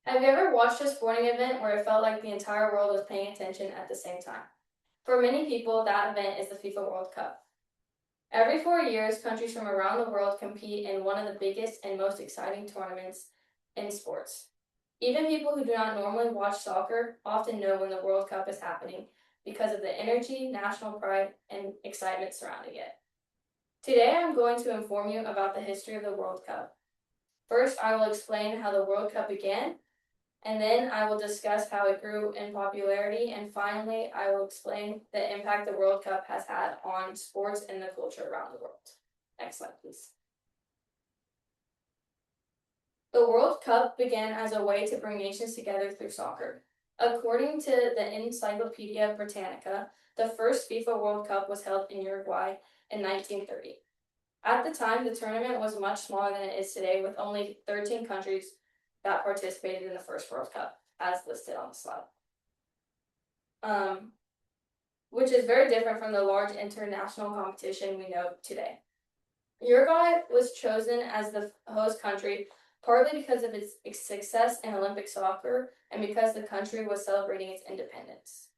Have you ever watched a sporting event where it felt like the entire world was paying attention at the same time? For many people, that event is the FIFA World Cup. Every 4 years, countries from around the world compete in one of the biggest and most exciting tournaments in sports. Even people who do not normally watch soccer often know when the World Cup is happening because of the energy, national pride, and excitement surrounding it. Today, I'm going to inform you about the history of the World Cup. First, I will explain how the World Cup began, and then I will discuss how it grew in popularity, and finally, I will explain the impact the World Cup has had on sports and the culture around the world. Next slide, please. The World Cup began as a way to bring nations together through soccer. According to the Encyclopedia Britannica, the first FIFA World Cup was held in Uruguay in 1930. At the time, the tournament was much smaller than it is today, with only 13 countries that participated in the first World Cup, as listed on the slide. Which is very different from the large international competition we know today. Uruguay was chosen as the host country partly because of its success in Olympic soccer and because the country was celebrating its independence.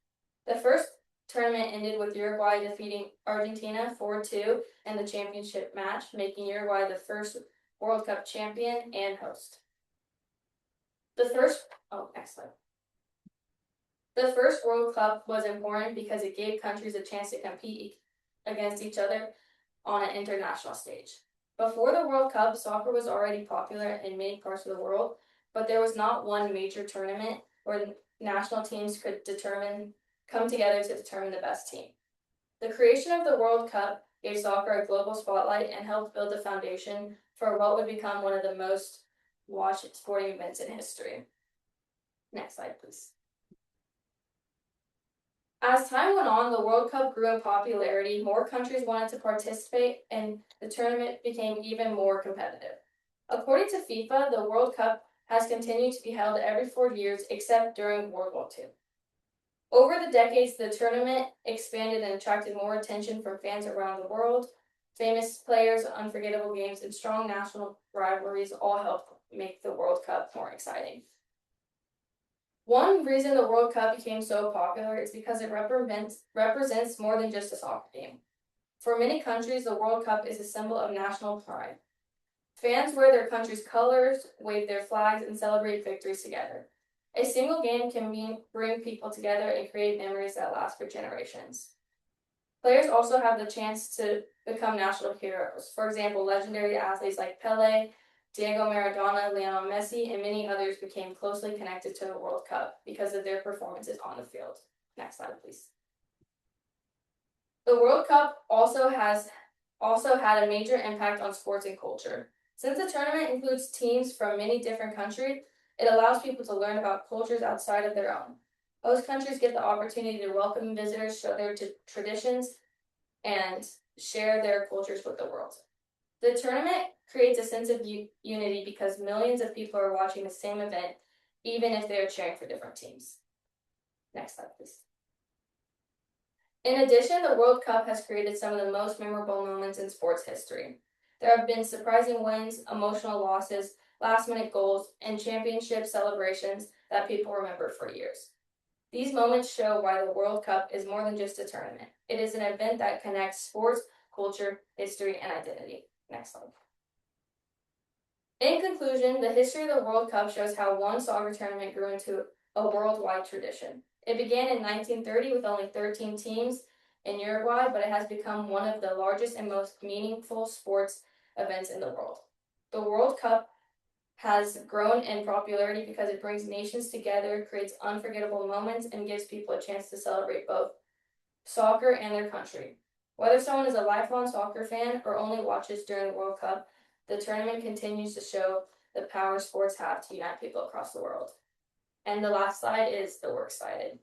The first tournament ended with Uruguay defeating Argentina 4-2 in the championship match, making Uruguay the first World Cup champion and host. Next slide. The first World Cup was important because it gave countries a chance to compete against each other on an international stage. Before the World Cup, soccer was already popular in many parts of the world, but there was not one major tournament where national teams could come together to determine the best team. The creation of the World Cup gave soccer a global spotlight and helped build the foundation for what would become one of the most watched sporting events in history. Next slide, please. As time went on, the World Cup grew in popularity, more countries wanted to participate, and the tournament became even more competitive. According to FIFA, the World Cup has continued to be held every 4 years except during World War II. Over the decades, the tournament expanded and attracted more attention from fans around the world. Famous players, unforgettable games, and strong national rivalries all helped make the World Cup more exciting. One reason the World Cup became so popular is because it represents more than just a soccer game. For many countries, the World Cup is a symbol of national pride. Fans wear their country's colors, wave their flags, and celebrate victories together. A single game can bring people together and create memories that last for generations. Players also have the chance to become national heroes. For example, legendary athletes like Pelé, Diego Maradona, Lionel Messi, and many others became closely connected to the World Cup because of their performances on the field. Next slide, please. The World Cup also had a major impact on sports and culture. Since the tournament includes teams from many different countries, it allows people to learn about cultures outside of their own. Host countries get the opportunity to welcome visitors, show their traditions, and share their cultures with the world. The tournament creates a sense of unity because millions of people are watching the same event, even if they are cheering for different teams. Next slide, please. In addition, the World Cup has created some of the most memorable moments in sports history. There have been surprising wins, emotional losses, last-minute goals, and championship celebrations that people remember for years. These moments show why the World Cup is more than just a tournament. It is an event that connects sports, culture, history, and identity. Next slide. In conclusion, the history of the World Cup shows how one soccer tournament grew into a worldwide tradition. It began in 1930 with only 13 teams in Uruguay, but it has become one of the largest and most meaningful sports events in the world. The World Cup has grown in popularity because it brings nations together, creates unforgettable moments, and gives people a chance to celebrate both soccer and their country. Whether someone is a lifelong soccer fan or only watches during the World Cup, the tournament continues to show the power sports have to unite people across the world. And the last slide is the works cited.